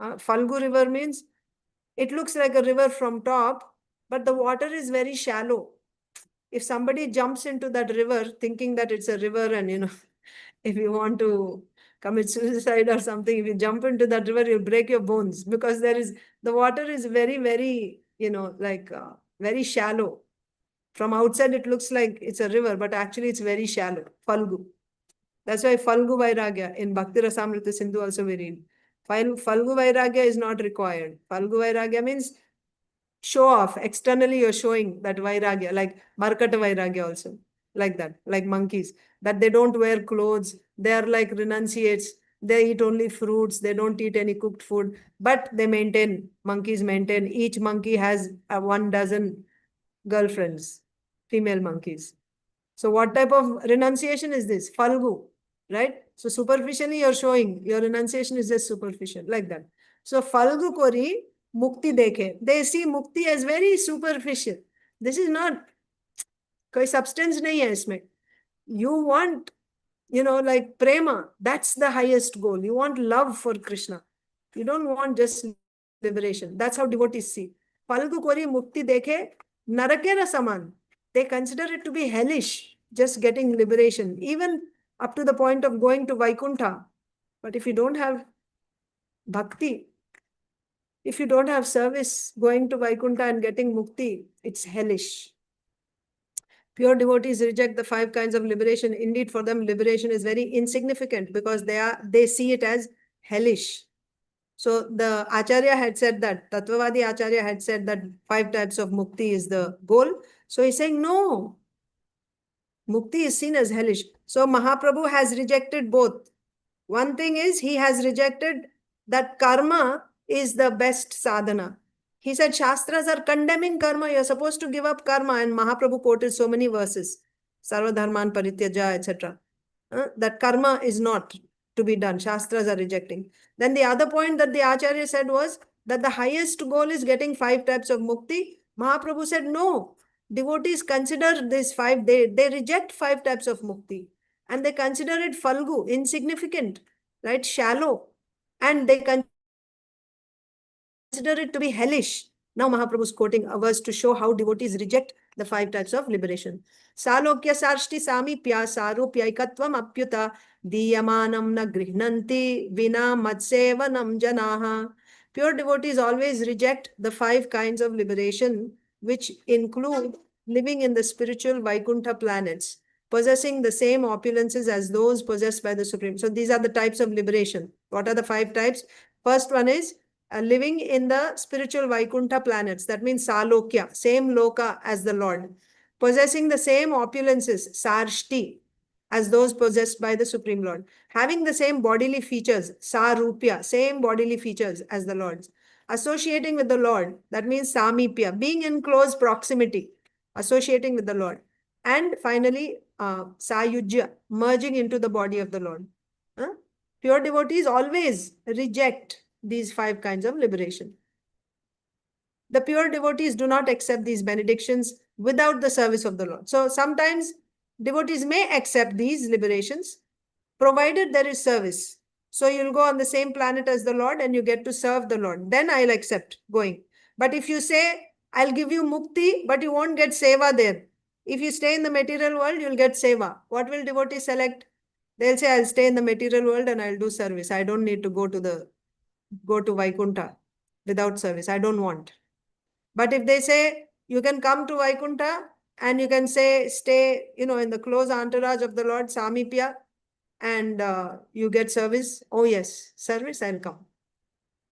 Falgu river means it looks like a river from top, but the water is very shallow. If somebody jumps into that river thinking that it's a river, and if you want to commit suicide or something, if you jump into that river, you'll break your bones, because the water is very, very, very shallow. From outside, it looks like it's a river, but actually it's very shallow. Falgu. That's why Falgu Vairagya in Bhakti Rasamrita Sindhu also we read. Falgu Vairagya is not required. Falgu Vairagya means show off. Externally, you're showing that Vairagya, like Markata Vairagya also. Like that, like monkeys. That they don't wear clothes. They are like renunciates. They eat only fruits. They don't eat any cooked food. But they maintain, monkeys maintain. Each monkey has 12 girlfriends, female monkeys. So what type of renunciation is this? Falgu, right? So superficially you're showing your renunciation is just superficial, like that. So Falgu kori mukti dekhe. They see mukti as very superficial. This is not, koi substance nahi hai isme. You want, like prema, that's the highest goal. You want love for Krishna. You don't want just liberation. That's how devotees see. Falgu kori mukti dekhe narakera saman. They consider it to be hellish, just getting liberation, even up to the point of going to Vaikuntha. But if you don't have bhakti, if you don't have service, going to Vaikuntha and getting mukti, it's hellish. Pure devotees reject the 5 kinds of liberation. Indeed, for them, liberation is very insignificant because they see it as hellish. So the Acharya had said that, Tattvavadi Acharya had said that 5 types of mukti is the goal. So he's saying, no, mukti is seen as hellish. So Mahāprabhu has rejected both. One thing is, he has rejected that karma is the best sadhana. He said Shastras are condemning karma. You're supposed to give up karma. And Mahāprabhu quoted so many verses, sarva-dharmān, parityajya, etc. That karma is not to be done. Shastras are rejecting. Then the other point that the Acharya said was that the highest goal is getting 5 types of mukti. Mahāprabhu said, no, devotees consider these 5, they reject 5 types of mukti. And they consider it falgu, insignificant, right? Shallow. And they consider it to be hellish. Now Mahaprabhu is quoting a verse to show how devotees reject the 5 types of liberation. Salokya sarshti samipya sarupya ekatvam apyuta diyamanam na grihnanti vina matsevanam janaha. Pure devotees always reject the 5 kinds of liberation, which include living in the spiritual Vaikuntha planets, possessing the same opulences as those possessed by the Supreme. So these are the types of liberation. What are the 5 types? First one is living in the spiritual Vaikuntha planets. That means Salokya, same loka as the Lord. Possessing the same opulences, Sarshti, as those possessed by the Supreme Lord. Having the same bodily features, Sarupya, same bodily features as the Lord's. Associating with the Lord, that means Samipya, being in close proximity, associating with the Lord. And finally, Sayujya, merging into the body of the Lord. Pure devotees always reject these 5 kinds of liberation. The pure devotees do not accept these benedictions, without the service of the Lord. So sometimes devotees may accept these liberations, provided there is service. So you'll go on the same planet as the Lord and you get to serve the Lord. Then I'll accept going. But if you say, I'll give you mukti, but you won't get seva there. If you stay in the material world, you'll get seva. What will devotees select? They'll say, I'll stay in the material world and I'll do service. I don't need to go to Vaikuntha without service. I don't want. But if they say, you can come to Vaikuntha and you can stay, in the close entourage of the Lord, Samipya, and you get service. Oh yes, service, I'll come.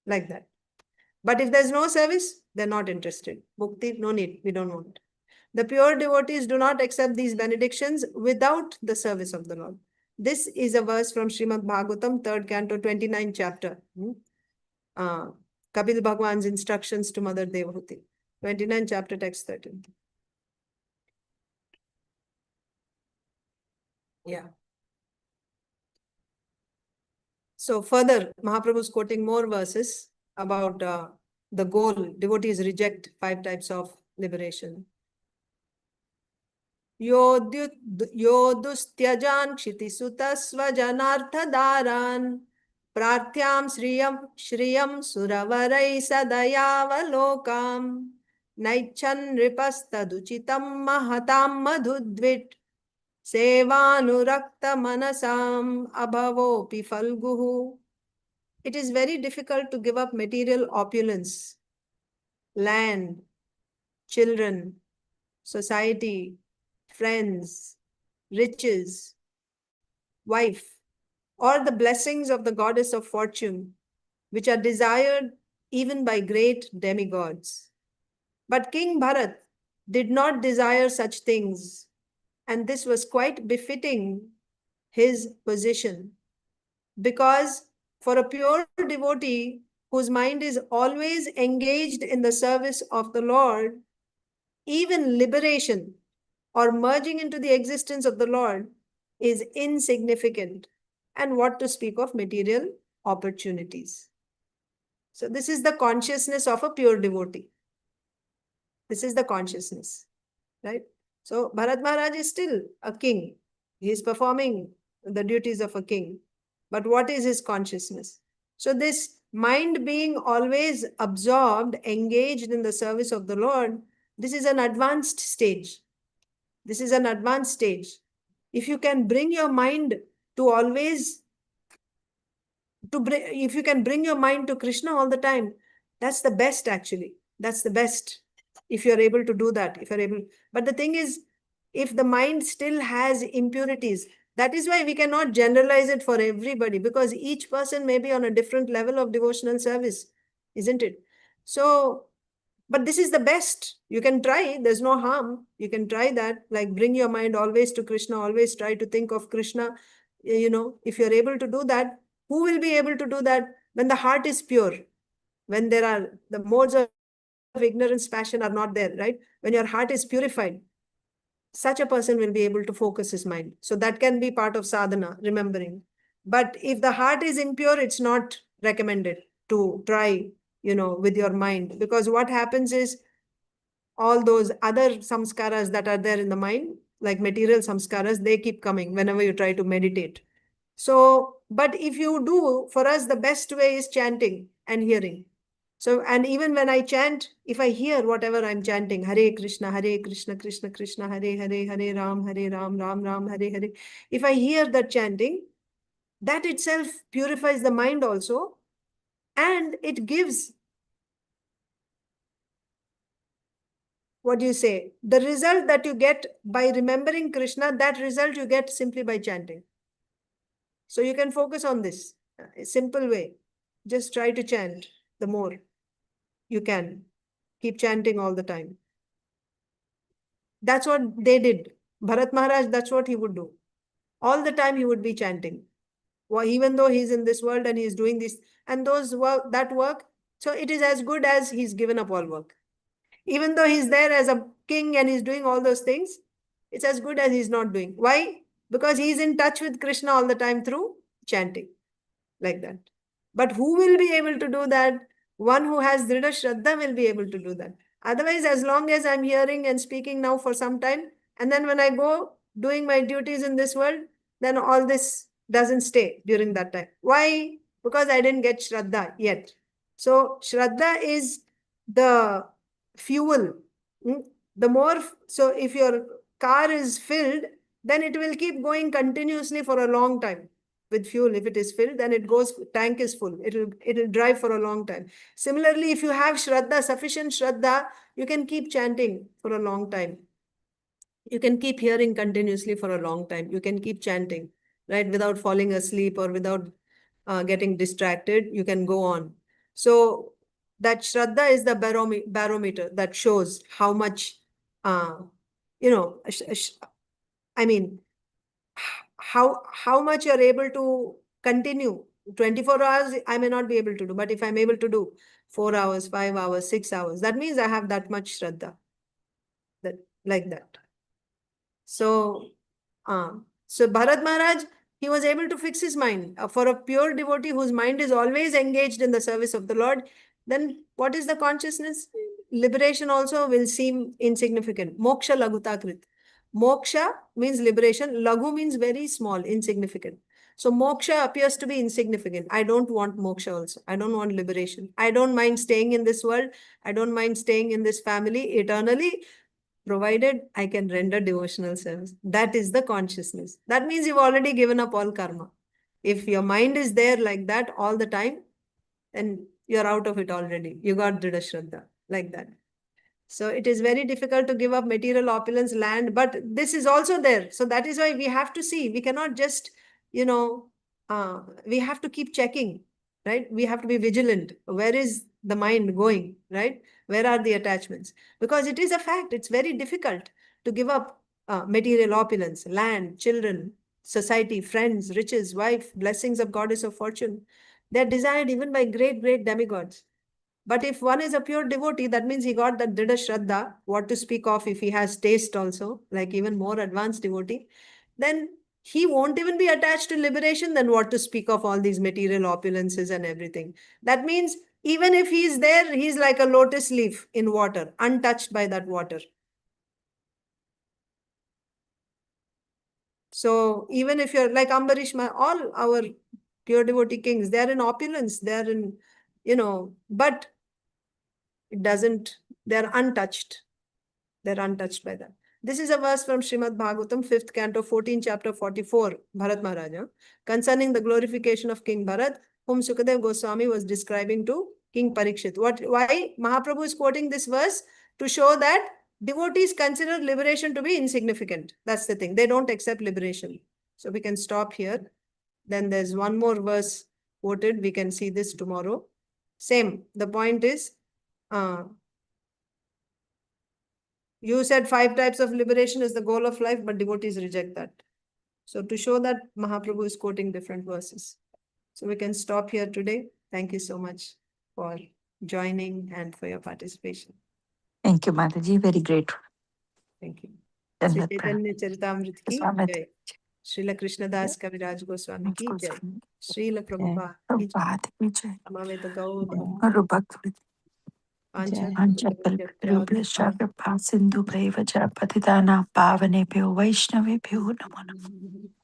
Like that. But if there's no service, they're not interested. Mukti, no need, we don't want. The pure devotees do not accept these benedictions without the service of the Lord. This is a verse from Srimad Bhagavatam, 3rd canto, 29th chapter. Kapil Bhagwan's instructions to Mother Devahuti. 29th chapter, text 13. Yeah. So further, Mahaprabhu is quoting more verses about the goal. Devotees reject 5 types of liberation. Yodustyajan kshitisuta svajanarthadaran prarthyam shriyam suravarai sadayavalokam naichan ripastaduchitam mahatam madhudvit sevanurakta manasam abhavopi falguhu. It is very difficult to give up material opulence, land, children, society, friends, riches, wife, or the blessings of the goddess of fortune, which are desired even by great demigods. But King Bharat did not desire such things, and this was quite befitting his position, because for a pure devotee whose mind is always engaged in the service of the Lord, even liberation or merging into the existence of the Lord is insignificant, and what to speak of material opportunities. So this is the consciousness of a pure devotee. This is the consciousness, right? So Bharat Maharaj is still a king. He is performing the duties of a king. But what is his consciousness? So this mind being always absorbed, engaged in the service of the Lord, this is an advanced stage. This is an advanced stage. If you can bring your mind to always, if you can bring your mind to Krishna all the time, that's the best actually. That's the best. If you're able to do that, if you're able. But the thing is, if the mind still has impurities, that is why we cannot generalize it for everybody, because each person may be on a different level of devotional service, isn't it? So, but this is the best. You can try, there's no harm. You can try that, like bring your mind always to Krishna, always try to think of Krishna. If you're able to do that, who will be able to do that? When the heart is pure, when there are the modes of ignorance, passion are not there, right? When your heart is purified, such a person will be able to focus his mind. So that can be part of sadhana, remembering. But if the heart is impure, it's not recommended to try, with your mind. Because what happens is, all those other samskaras that are there in the mind, like material samskaras, they keep coming whenever you try to meditate. So, but if you do, for us, the best way is chanting and hearing. So, and even when I chant, if I hear whatever I'm chanting, Hare Krishna, Krishna Krishna, Hare Hare, Hare Ram, Ram Ram, Hare Hare. If I hear that chanting, that itself purifies the mind also. And it gives, what do you say? The result that you get by remembering Krishna, that result you get simply by chanting. So you can focus on this, a simple way. Just try to chant the more you can. Keep chanting all the time. That's what they did. Bharat Maharaj, that's what he would do. All the time he would be chanting. Well, even though he's in this world and he's doing this, and that work, so it is as good as he's given up all work. Even though he's there as a king and he's doing all those things, it's as good as he's not doing. Why? Because he's in touch with Krishna all the time through chanting, like that. But who will be able to do that? One who has Dhrida Shraddha will be able to do that. Otherwise, as long as I'm hearing and speaking now for some time, and then when I go doing my duties in this world, then all this doesn't stay during that time. Why? Because I didn't get Shraddha yet. So Shraddha is the fuel. The more, so if your car is filled, then it will keep going continuously for a long time with fuel. If it is filled, then it goes, tank is full. It'll drive for a long time. Similarly, if you have Shraddha, sufficient Shraddha, you can keep chanting for a long time. You can keep hearing continuously for a long time. You can keep chanting, right? Without falling asleep or without getting distracted, you can go on. So that Shraddha is the barometer that shows how much, I mean, how much you're able to continue. 24 hours, I may not be able to do, but if I'm able to do 4 hours, 5 hours, 6 hours, that means I have that much Shraddha. Like that. So Bharat Maharaj, he was able to fix his mind. For a pure devotee whose mind is always engaged in the service of the Lord, then what is the consciousness? Liberation also will seem insignificant. Moksha lagutakrit. Moksha means liberation. Lagu means very small, insignificant. So moksha appears to be insignificant. I don't want moksha also. I don't want liberation. I don't mind staying in this world. I don't mind staying in this family eternally, provided I can render devotional service. That is the consciousness. That means you've already given up all karma. If your mind is there like that all the time, then you're out of it already. You got Dhrida Shraddha, like that. So it is very difficult to give up material opulence, land, but this is also there. So that is why we have to see. We cannot just, we have to keep checking, right? We have to be vigilant. Where is the mind going, right? Where are the attachments? Because it is a fact. It's very difficult to give up material opulence, land, children, society, friends, riches, wife, blessings of goddess of fortune. They're desired even by great, great demigods. But if one is a pure devotee, that means he got that Dhrida Shraddha, what to speak of if he has taste also, like even more advanced devotee, then he won't even be attached to liberation, then what to speak of all these material opulences and everything. That means even if he's there, he's like a lotus leaf in water, untouched by that water. So even if you're like Ambarish, all our pure devotee kings, they're in opulence, they're in, but it doesn't, they're untouched. They're untouched by that. This is a verse from Srimad Bhagavatam, 5th canto, 14th chapter, 44, Bharat Maharaja, concerning the glorification of King Bharat, whom Sukadeva Goswami was describing to King Parikshit. Why Mahaprabhu is quoting this verse? To show that devotees consider liberation to be insignificant. That's the thing. They don't accept liberation. So we can stop here. Then there's one more verse quoted. We can see this tomorrow. Same. The point is, you said 5 types of liberation is the goal of life, but devotees reject that. So to show that, Mahaprabhu is quoting different verses. So we can stop here today. Thank you so much for joining and for your participation. Thank you, Mataji. Very grateful. Thank you. Dhanvat Sri Caitanya Charitamrita ki jai. Srila Krishnadas Kaviraj Goswami ki jai. Srila Prabhupada ki jai. Amaveta Gaur Sindhu Bhaivaja Patidana Pavanebhyo Vaishnavebhyo Namo Namo.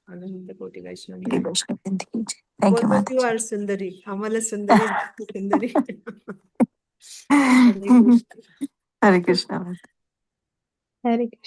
Thank you, Both of you Mataji. are Sundari. Amala Sundari, Sundari. Hare Krishna. Hare Krishna.